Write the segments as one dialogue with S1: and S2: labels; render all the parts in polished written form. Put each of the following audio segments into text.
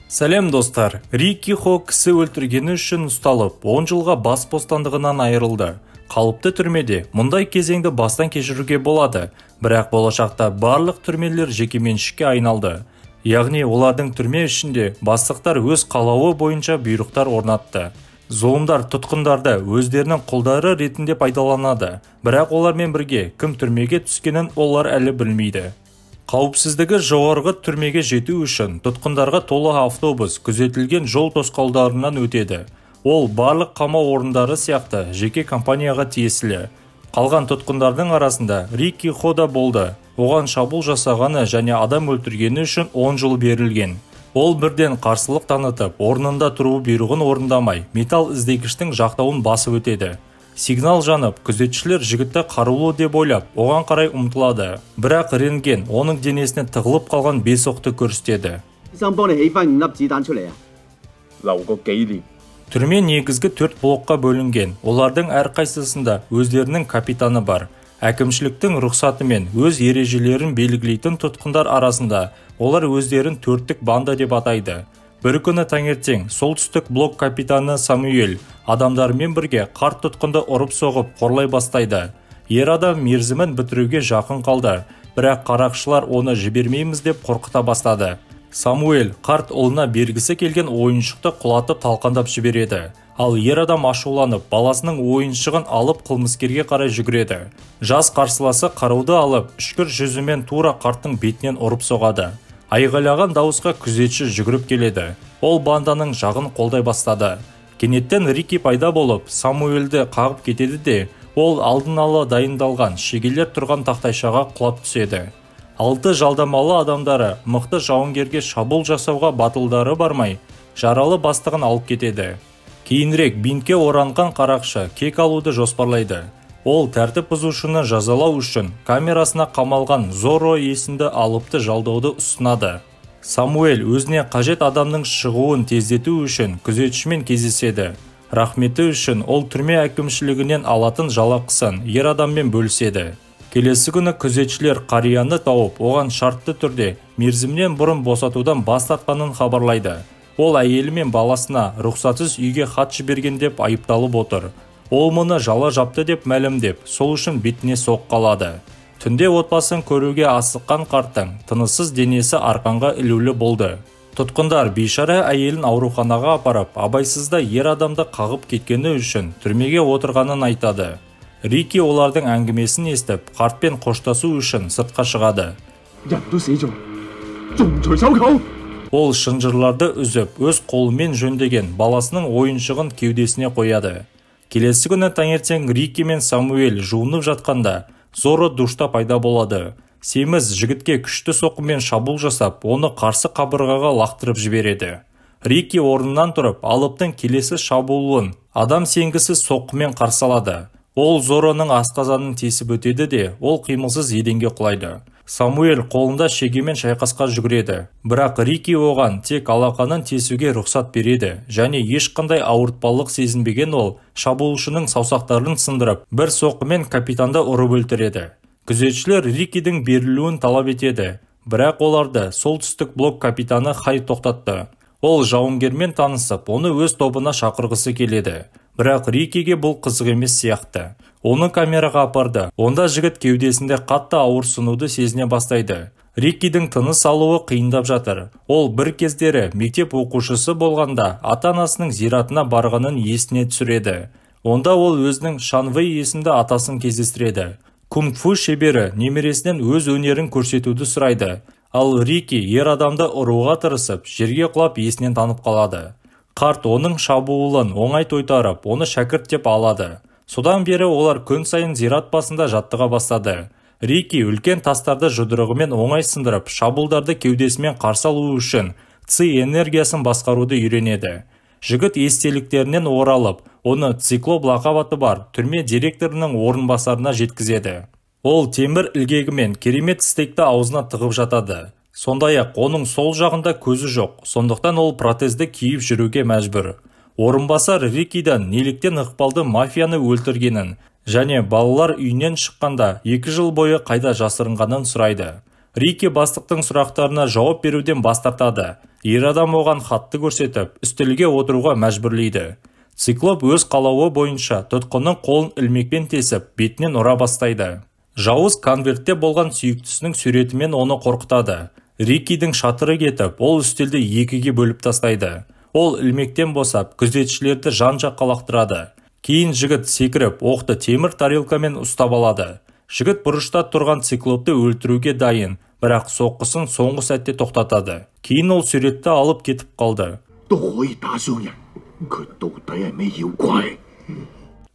S1: Сәлем достар, Рики Хо кісі өлтіргені үшін ұсталып, 10 жылға бас бостандығынан айырылды. Қалыпты түрмеде мұндай кезеңді бастан кешіруге болады, бірақ болашақта барлық түрмелер жекеменшікке айналды. Яғни олардың түрме ішінде бастықтар өз қалауы бойынша бұйрықтар орнатты. Зұлымдар тұтқындарды өздерінің құлдары ретінде пайдаланады, бірақ олармен бірге кім түрмеге түскенін олар әлі білмейді. Қауіпсіздігі жоғарғы түрмеге жету үшін тұтқындарға толы автобус күзетілген жол тосқауылдарынан өтеді. Ол барлық қамау орындары сияқты жеке компанияға тиесілі. Қалған тұтқындардың арасында Рики Хо да болды. Оған шабуыл жасағаны және адам өлтіргені үшін 10 жыл берілген. Ол бірден қарсылық танытып, орнында тұру бұйрығын орындамай, металл іздегіштің жақтауын басып өтеді. Сигнал жанып, күзетшілер жігітті қарулы деп ойлап, оған қарай ұмтылады. Бірақ рентген оның денесіне тығылып қалған 5 оқты көрсетеді. Түрме негізгі 4 блокқа бөлінген. Олардың әрқайсысында өздерінің капитаны бар. Әкімшіліктің рұқсатымен өз ережелерін белгілейтін тұтқындар арасында олар өздерін төрттік банда деп атайды. Бір күні таңертең солтүстік блок капитаны Самуэль адамдарымен бірге қарт тұтқынды ұрып соғып қорлай бастайды. Ер адам мерзімін бітіруге жақын қалды, бірақ қарақшылар оны жібермейміз деп қорқыта бастады. Самуэль қарт ұлына бергісі келген ойыншықты құлатып талқандап жібереді. Ал ер адам ашуланып, баласының ойыншығын алып қылмыскерге қарай жүгіреді. Жас қарсыласы қаруды алып, үшкір жүзімен тура қарттың бетінен ұрып соғады. Айғайлаған дауысқа күзетші жүгіріп келеді. Ол банданың жағын қолдай бастады. Кенеттен Рики пайда болып, Самуэльді қағып кетеді де, ол алдын ала дайындалған шегелер тұрған тақтайшаға құлап түседі. 6 жалдамалы адамдары мықты жауынгерге шабуыл жасауға батылдары бармай, жаралы бастығын алып кетеді. Кейінірек бинтке оранған қарақшы кек алуды жоспарлайды. Ол тәртіп бұзушыны жазалау үшін камерасына қамалған Зорро есімді алыпты жалдауды ұсынады. Самуэль өзіне қажет адамның шығуын тездету үшін күзетшімен кездеседі. Рахметі үшін ол түрме әкімшілігінен алатын жалақысын ер адаммен бөліседі. Келесі күні күзетшілер қарияны тауып, оған шартты түрде мерзімнен бұрын босатудан бас тартқанын хабарлайды. Ол әйелі мен баласына рұқсатсыз үйге хат жіберген деп айыпталып отыр. Ол мұны жала жапты деп мәлімдеп, сол үшін бетіне соқ қалады. Түнде отбасын көруге асыққан қарттың тыныссыз денесі арқанға ілулі болды. Тұтқындар бейшара әйелін ауруханаға апарып, абайсызда ер адамды қағып кеткені үшін түрмеге отырғанын айтады. Рики олардың әңгімесін естіп, қартпен қоштасу үшін сыртқа шығады. Ол шынжырларды үзіп, өз қолымен жөндеген баласының ойыншығын кеудесіне қояды. Келесі күні таңертең Рики мен Самуэль жуынып жатқанда, Зорро душта пайда болады. Семіз жігітке күшті соққымен шабуыл жасап, оны қарсы қабырғаға лақтырып жібереді. Рики орнынан тұрып, алыптың келесі шабуылын адам сенгісіз соққымен қарсы алады. Ол Зорроның асқазанын тесіп өтеді де, ол қимылсыз еденге құлайды. Самуэль қолында шегемен шайқасқа жүгіреді, бірақ Рики оған тек алақанын тесуге рұқсат береді және ешқандай ауыртпалық сезінбеген ол шабуылшының саусақтарын сындырып, бір соққымен капитанды ұрып өлтіреді. Күзетшілер Рикидің берілуін талап етеді, бірақ оларды солтүстік блок капитаны Хай тоқтатты. Ол жауынгермен танысып, оны өз тобына шақырғысы келеді. Бірақ Рикиге бұл қызық емес сияқты. Оны камераға апарды. Онда жігіт кеудесінде қатты ауырсынуды сезіне бастайды. Рикидің тыныс алуы қиындап жатыр. Ол бір кездері мектеп оқушысы болғанда ата-анасының зиратына барғанын есіне түсіреді. Онда ол өзінің Шанвей есімді атасын кездестіреді. Кунг-фу шебері немересінен өз өнерін көрсетуді сұрайды. Ал Рики ер адамды ұруға тырысып, жерге құлап есінен танып қалады. Қарт оның шабуылын оңай тойтарып, оны шәкірт деп алады. Содан бері олар күн сайын зират басында жаттыға бастады. Рики үлкен тастарды жұдырығымен оңай сындырып, шабуылдарды кеудесімен қарсы алу үшін ци энергиясын басқаруды үйренеді. Жігіт естеліктерінен оралып, оны циклоп лақап аты бар түрме директорының орынбасарына жеткізеді. Ол темір ілгегімен керемет стейкті аузына тығып жатады. Сондай-ақ оның сол жағында көзі жоқ, сондықтан ол протезді киіп жүруге мәжбүр. Орынбасар Рикидан неліктен ықпалды мафияны өлтіргенін және балалар үйінен шыққанда 2 жыл бойы қайда жасырынғанын сұрайды. Рики бастықтың сұрақтарына жауап беруден бас тартады. Ер адам оған хатты көрсетіп, үстелге отыруға мәжбүрлейді. Циклоп өз қалауы бойынша тұтқынның қолын ілмекпен тесіп, бетінен ұра бастайды. Жауыз конвертте болған сүйіктісінің суретімен оны қорқытады. Рикидің шатыры кетіп, ол үстелді екіге бөліп тастайды. Ол ілмектен босап, күзетшілерді жан-жаққа лақтырады. Кейін жігіт секіріп, оқты темір тарелкамен ұстап алады. Жігіт бұрышта тұрған циклопты өлтіруге дайын, бірақ соққысын соңғы сәтте тоқтатады. Кейін ол суретті алып кетіп қалды.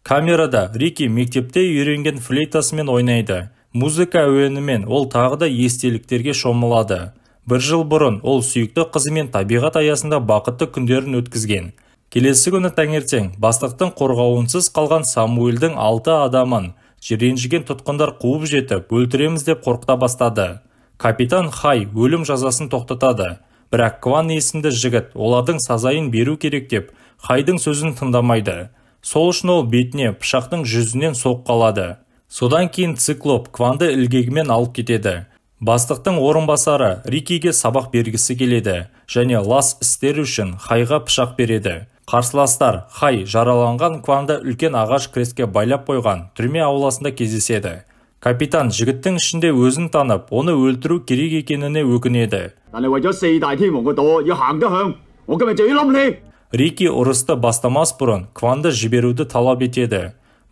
S1: Камерада Рики мектепте үйренген флейтасымен ойнайды. Музыка әуенімен ол тағы да естеліктерге шомылады. Бір жыл бұрын ол сүйікті қызымен табиғат аясында бақытты күндерін өткізген. Келесі күні таңертең бастықтың қорғауынсыз қалған Самуэльдің 6 адамын ренжіген тұтқындар қуып жетіп, өлтіреміз деп қорқыта бастады. Капитан Хай өлім жазасын тоқтатады. Бірақ Кван есімді жігіт олардың сазайын беру керек деп Хайдың сөзін тыңдамайды. Сол үшін ол бетіне пышақтың жүзінен соққы алады. Содан кейін Циклоп Кванды ілгегімен алып кетеді. Бастықтың орынбасары Рикиге сабақ бергісі келеді және лас істер үшін Хайға пышақ береді. Қарсыластар Хай жараланған Кванды үлкен ағаш креске байлап қойған түрме ауласында кездеседі. Капитан жігіттің ішінде өзін танып, оны өлтіру керек екеніне өкінеді. Рики ұрысты бастамас бұрын Кванды жіберуді талап етеді.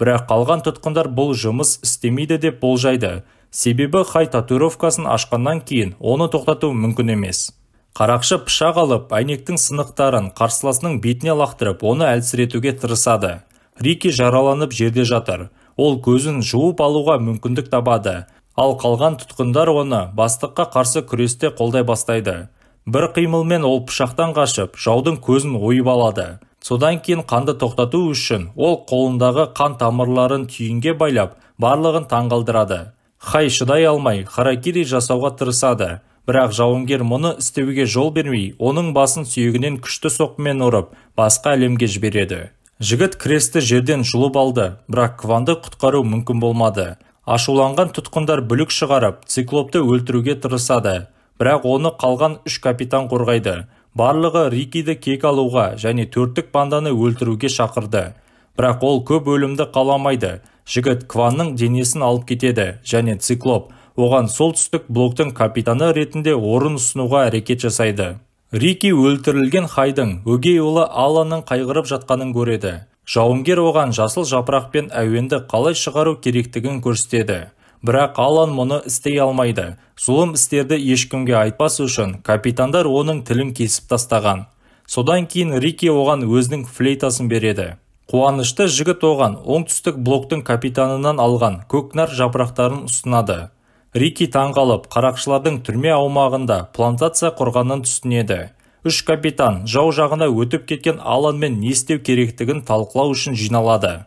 S1: Бірақ қалған тұтқындар бұл жұмыс істемейді деп болжайды. Себебі Хай татуировкасын ашқаннан кейін оны тоқтату мүмкін емес. Қарақшы пышақ алып, әйнектің сынықтарын қарсыласының бетіне лақтырып, оны әлсіретуге тырысады. Рики жараланып жерде жатыр. Ол көзін жуып алуға мүмкіндік табады. Ал қалған тұтқындар оны бастыққа қарсы күресте қолдай бастайды. Бір қимылмен ол пышақтан қашып, жаудың көзін ойып алады. Содан кейін қанды тоқтату үшін ол қолындағы қан тамырларын түйінге байлап, барлығын таңғалдырады. Хай шыдай алмай, харакири жасауға тырысады. Бірақ жауынгер мұны істеуге жол бермей, оның басын сүйегінен күшті соққымен ұрып, басқа әлемге жібереді. Жігіт кресті жерден жұлып алды, бірақ Кванды құтқару мүмкін болмады. Ашуланған тұтқындар бүлік шығарып, Циклопты өлтіруге тырысады. Бірақ оны қалған 3 капитан қорғайды. Барлығы Рикиді кек алуға және 4-тік банданы өлтіруге шақырды. Бірақ ол көп өлімді қаламайды. Жігіт Кванның денесін алып кетеді және Циклоп оған солтүстік блоктың капитаны ретінде орын ұсынуға әрекет жасайды. Рики өлтірілген Хайдың өгей ұлы Алланның қайғырып жатқанын көреді. Жауынгер оған жасыл жапырақпен әуенді қалай шығару керектігін көрсетеді. Бірақ Аллан мұны істей алмайды. Зұлым істерді ешкімге айтпас үшін капитандар оның тілін кесіп тастаған. Содан кейін Рики оған өзінің флейтасын береді. Қуанышты жігіт оған оңтүстік блоктың капитанынан алған көкнар жапырақтарын ұсынады. Рики таңғалып, қарақшылардың түрме аумағында плантация құрғанын түсінеді. 3 капитан жау жағына өтіп кеткен Алланмен не істеу керектігін талқылау үшін жиналады.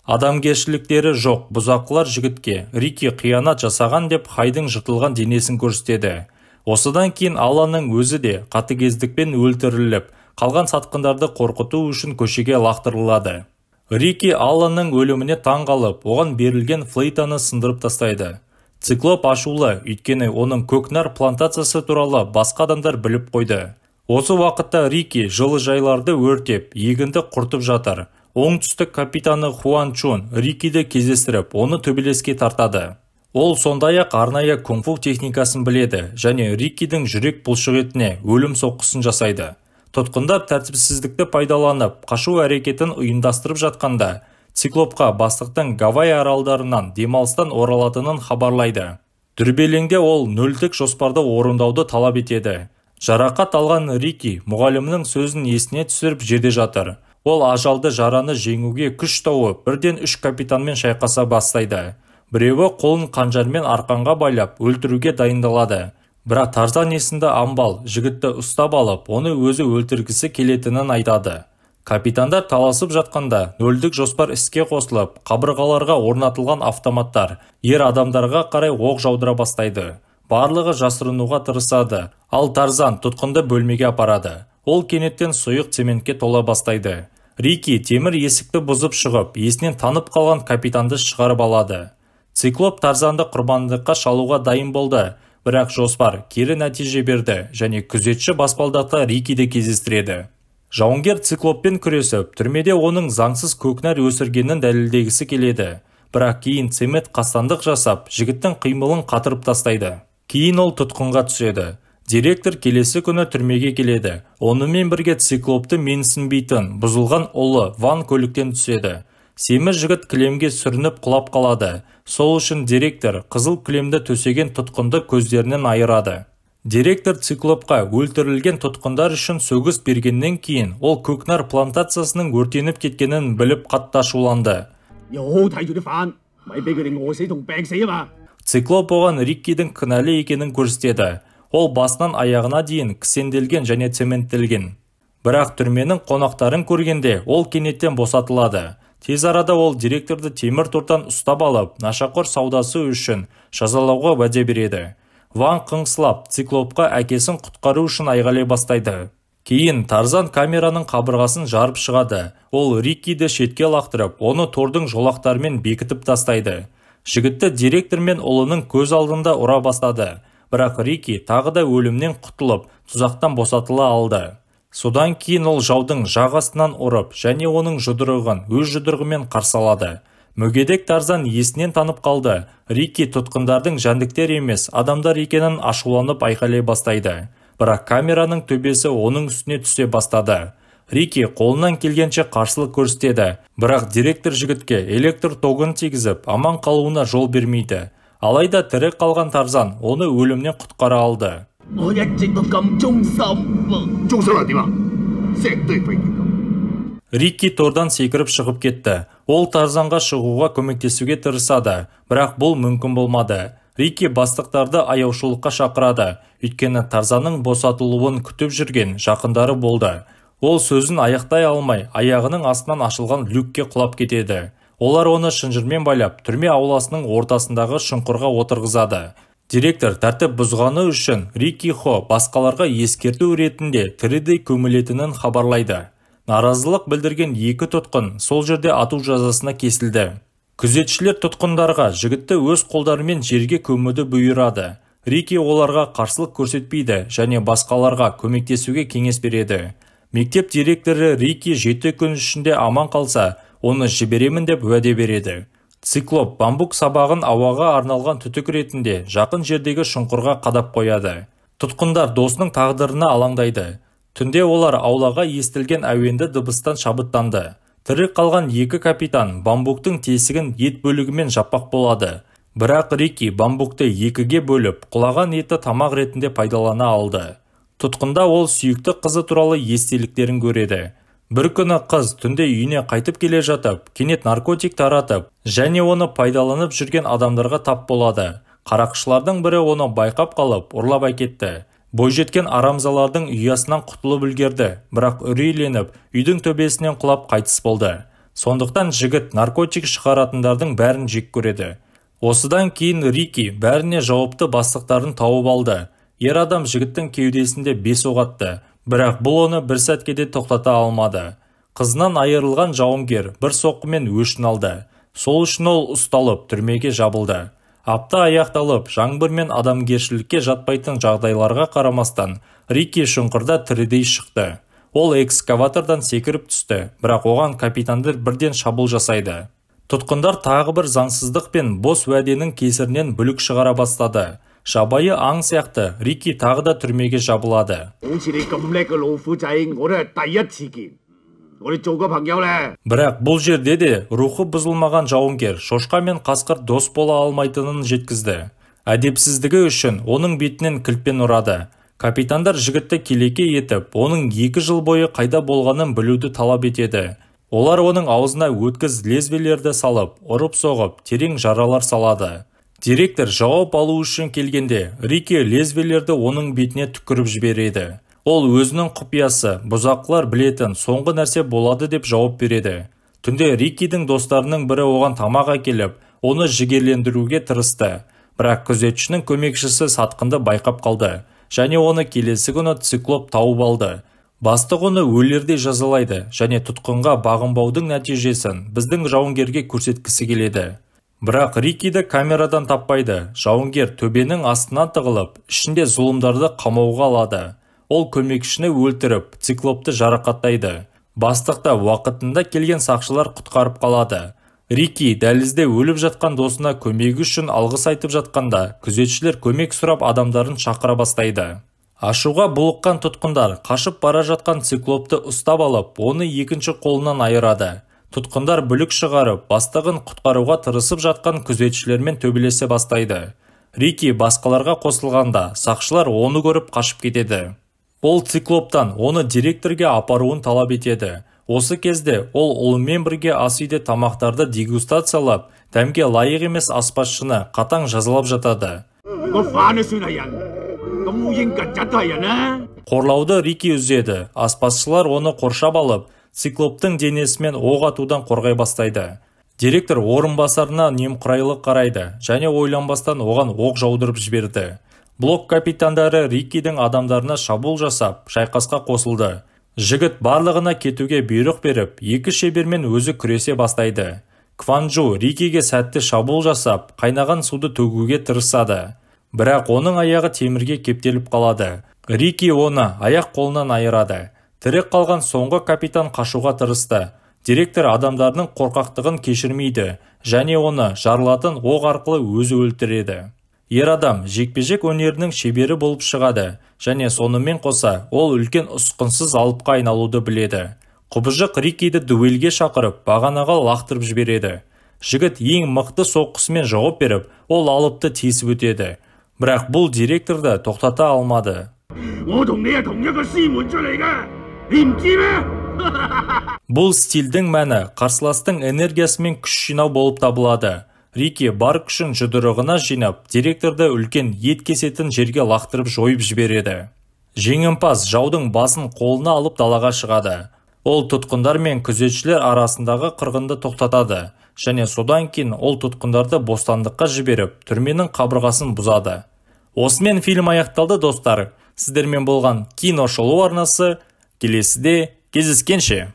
S1: Адамгершіліктері жоқ бұзақылар жігітке Рики қиянат жасаған деп Хайдың жыртылған денесін көрсетеді. Осыдан кейін Алланның өзі де қатыгездікпен өлтіріліп, қалған сатқындарды қорқыту үшін көшеге лақтырылады. Рики Алланның өліміне таңғалып, оған берілген флейтаны сындырып тастайды. Циклоп ашулы, өйткені оның көкнар плантациясы туралы басқа адамдар біліп қойды. Осы уақытта Рики жылыжайларды өртеп, егінді құртып жатыр. Оңтүстік капитаны Хуан Чун Рикиді кездестіріп, оны төбелеске тартады. Ол сондай-ақ арнайы кунг-фу техникасын біледі және Рикидің жүрек бұлшық етіне өлім соққысын жасайды. Тұтқындар тәртіпсіздікті пайдаланып, қашу әрекетін ұйымдастырып жатқанда, Циклопқа бастықтың Гавай аралдарынан демалыстан оралатынын хабарлайды. Дүрбелеңде ол 0-тік жоспарды орындауды талап етеді. Жарақат алған Рики мұғалімнің сөзін есіне түсіріп жерде жатыр. Ол ажалды жараны жеңуге күш тауып, бірден 3 капитанмен шайқаса бастайды. Біреуі қолын қанжармен арқанға байлап, өлтіруге дайындалады. Бірақ Тарзан есімді амбал жігітті ұстап алып, оны өзі өлтіргісі келетінін айтады. Капитандар таласып жатқанда 0-тік жоспар іске қосылып, қабырғаларға орнатылған автоматтар ер адамдарға қарай оқ жаудыра бастайды. Барлығы жасырынуға тырысады, ал Тарзан тұтқынды бөлмеге апарады. Ол кенеттен сұйық цементке тола бастайды. Рики темір есікті бұзып шығып, есінен танып қалған капитанды шығарып алады. Циклоп Тарзанды құрбандыққа шалуға дайын болды, бірақ жоспар кері нәтиже берді және күзетші баспалдақта Рикиді кездестіреді. Жауынгер Циклоппен күресіп, түрмеде оның заңсыз көкнәр өсіргенін дәлелдегісі келеді. Бірақ кейін Цемет қастандық жасап, жігіттің қимылын қатырып тастайды. Кейін ол тұтқынға түседі. Директор келесі күні түрмеге келеді. Онымен бірге Циклопты менсінбейтін, бұзылған ұлы Ван көліктен түседі. Семіз жігіт кілемге сүрініп құлап қалады. Сол үшін директор қызыл кілемді төсеген тұтқынды көздерінен айырады. Директор Циклопқа өлтірілген тұтқындар үшін сөгіс бергеннен кейін ол көкнар плантациясының өртеніп кеткенін біліп қатты ашуланды. Циклоп оған Риккидің кінәлі екенін көрсетеді. Ол басынан аяғына дейін кісенделген және цементтелген. Бірақ түрменің қонақтарын көргенде ол кенеттен босатылады. Тез арада ол директорды темір тордан ұстап алып, нашақор саудасы үшін жазалауға уәде береді. Ван қыңсылап, Циклопқа әкесін құтқару үшін айғайлай бастайды. Кейін Тарзан камераның қабырғасын жарып шығады. Ол Риккиді шетке лақтырып, оны тордың жолақтарымен бекітіп тастайды. Жігітті директор мен ұлының көз алдында ұра бастады. Бірақ Рикки тағы да өлімнен құтылып, тұзақтан босатыла алды. Содан кейін ол жаудың жағасынан ұрып, және оның жұдырығын өз жұдырығымен қарсы алады. Мүгедек Тарзан есінен танып қалды. Рикки тұтқындардың жәндіктер емес, адамдар екенін ашуланып айқайлай бастайды. Бірақ камераның төбесі оның үстіне түсе бастады. Рикки қолынан келгенше қарсылық көрсетеді, бірақ директор жігітке электр тогын тигізіп, аман қалуына жол бермейді. Алайда тірі қалған Тарзан оны өлімнен құтқара алды. Рикки тордан секіріп шығып кетті. Ол Тарзанға шығуға көмектесуге тырысады, бірақ бұл мүмкін болмады. Рикки бастықтарды аяушылыққа шақырады, өйткені Тарзанның босатылуын күтіп жүрген жақындары болды. Ол сөзін аяқтай алмай, аяғының астынан ашылған люкке құлап кетеді. Олар оны шынжырмен байлап, түрме ауласының ортасындағы шұңқырға отырғызады. Директор тәртіп бұзғаны үшін Рикки Хо басқаларға ескерту ретінде тірідей көмілетінін хабарлайды. Наразылық білдірген екі тұтқын сол жерде ату жазасына кесілді. Күзетшілер тұтқындарға жігітті өз қолдарымен жерге көмуді бұйырады. Рикки оларға қарсылық көрсетпейді және басқаларға көмектесуге кеңес береді. Мектеп директоры Рикки 7 күн ішінде аман қалса, оны жіберемін деп уәде береді. Циклоп бамбук сабағын ауаға арналған түтік ретінде жақын жердегі шұңқырға қадап қояды. Тұтқындар досының тағдырына алаңдайды. Түнде олар аулаға естілген әуенді дыбыстан шабыттанды. Тірі қалған екі капитан бамбуктың тесігін ет бөлігімен жаппақ болады. Бірақ Рикки бамбукты екіге бөліп, құлаған еті тамақ ретінде пайдалана алды. Тұтқында ол сүйікті қызы туралы естеліктерін көреді. Бір күні қыз түнде үйіне қайтып келе жатып, кенет наркотик таратып, және оны пайдаланып жүрген адамдарға тап болады. Қарақшылардың бірі оны байқап қалып, ұрлап әкетті. Бойжеткен арамзалардың ұясынан құтылып үлгерді, бірақ үрейленіп, үйдің төбесінен құлап қайтыс болды. Сондықтан жігіт наркотик шығаратындардың бәрін жек көреді. Осыдан кейін Рикки бәріне жауапты бастықтарын тауып алды. Ер адам жігіттің кеудесінде 5 оқ атты, бірақ бұл оны бір сәтке де тоқтата алмады. Қызынан айырылған жауынгер бір соққымен өшін алды. Сол үшін ол ұсталып түрмеге жабылды. Апта аяқталып, жаңбыр мен адамгершілікке жатпайтын жағдайларға қарамастан, Рикки шұңқырда тірідей шықты. Ол экскаватордан секіріп түсті, бірақ оған капитандар бірден шабуыл жасайды. Тұтқындар тағы бір заңсыздық пен бос уәденің кесірінен бүлік шығара бастады. Жабайы аң сияқты Рикки тағы да түрмеге жабылады. Бірақ бұл жерде де рухы бұзылмаған жауынгер шошқа мен қасқыр дос бола алмайтынын жеткізді. Әдепсіздігі үшін оның бетінен кілтпен ұрады. Капитандар жігітті келеке етіп, оның 2 жыл бойы қайда болғанын білуді талап етеді. Олар оның аузына өткіз лезвиелерді салып, ұрып-соғып, терең жаралар салады. Директор жауап алу үшін келгенде, Рикки лезвиелерді оның бетіне түкіріп жібереді. Ол өзінің құпиясы, бұзақылар білетін соңғы нәрсе болады деп жауап береді. Түнде Риккидің достарының бірі оған тамақ әкеліп, оны жігерлендіруге тырысты. Бірақ күзетшінің көмекшісі сатқынды байқап қалды, және оны келесі күні Циклоп тауып алды. Бастық оны өлердей жазалайды, және тұтқынға бағынбаудың нәтижесін біздің жауынгерге көрсеткісі келеді. Бірақ Рикиді камерадан таппайды. Жауынгер төбенің астынан тығылып, ішінде зұлымдарды қамауға алады. Ол көмекшіні өлтіріп, циклопты жарақаттайды. Бастықта уақытында келген сақшылар құтқарып қалады. Рики дәлізде өліп жатқан досына көмегі үшін алғыс айтып жатқанда, күзетшілер көмек сұрап адамдарын шақыра бастайды. Ашуға булыққан тұтқындар қашып бара жатқан циклопты ұстап алып, оны екінші қолынан айырады. Тұтқындар бүлік шығарып, бастығын құтқаруға тырысып жатқан күзетшілермен төбелесе бастайды. Рики басқаларға қосылғанда, сақшылар оны көріп қашып кетеді. Ол циклоптан оны директорге апаруын талап етеді. Осы кезде ол ұлымен бірге ас үйде тамақтарды дегустациялап, дәмге лайық емес аспазшыны қатаң жазалап жатады. Қорлауды Рики үзеді. Аспазшылар оны қоршап алып, циклоптың денесімен оқ атудан қорғай бастайды. Директор орынбасарына немқұрайлы қарайды және ойланбастан оған оқ жаудырып жіберді. Блок капитандары Рикидің адамдарына шабуыл жасап, шайқасқа қосылды. Жігіт барлығына кетуге бұйрық беріп, екі шебермен өзі күресе бастайды. Кванджу Рикиге сәтті шабуыл жасап, қайнаған суды төгуге тырысады. Бірақ оның аяғы темірге кептеліп қалады. Рики оны аяқ қолынан айырады. Тірі қалған соңғы капитан қашуға тырысты. Директор адамдарының қорқақтығын кешірмейді және оны жарылатын оқ арқылы өзі өлтіреді. Ер адам жекпе-жек өнерінің шебері болып шығады және сонымен қоса ол үлкен ұсқынсыз алыпқа айналуды біледі. Құбыжық Рикиді дуэльге шақырып, бағанаға лақтырып жібереді. Жігіт ең мықты соққысымен жауап беріп, ол алыпты тесіп өтеді. Бірақ бұл директорды тоқтата алмады. Бұл стильдің мәні қарсыластың энергиясымен күш жинау болып табылады. Рики бар күшін жұдырығына жинап, директорды үлкен ет кесетін жерге лақтырып жойып жібереді. Жеңімпаз жаудың басын қолына алып далаға шығады. Ол тұтқындар мен күзетшілер арасындағы қырғынды тоқтатады және содан кейін ол тұтқындарды бостандыққа жіберіп, түрменің қабырғасын бұзады. Осымен фильм аяқталды достар. Сіздермен болған кино шолу арнасы. Келесіде кездескенше.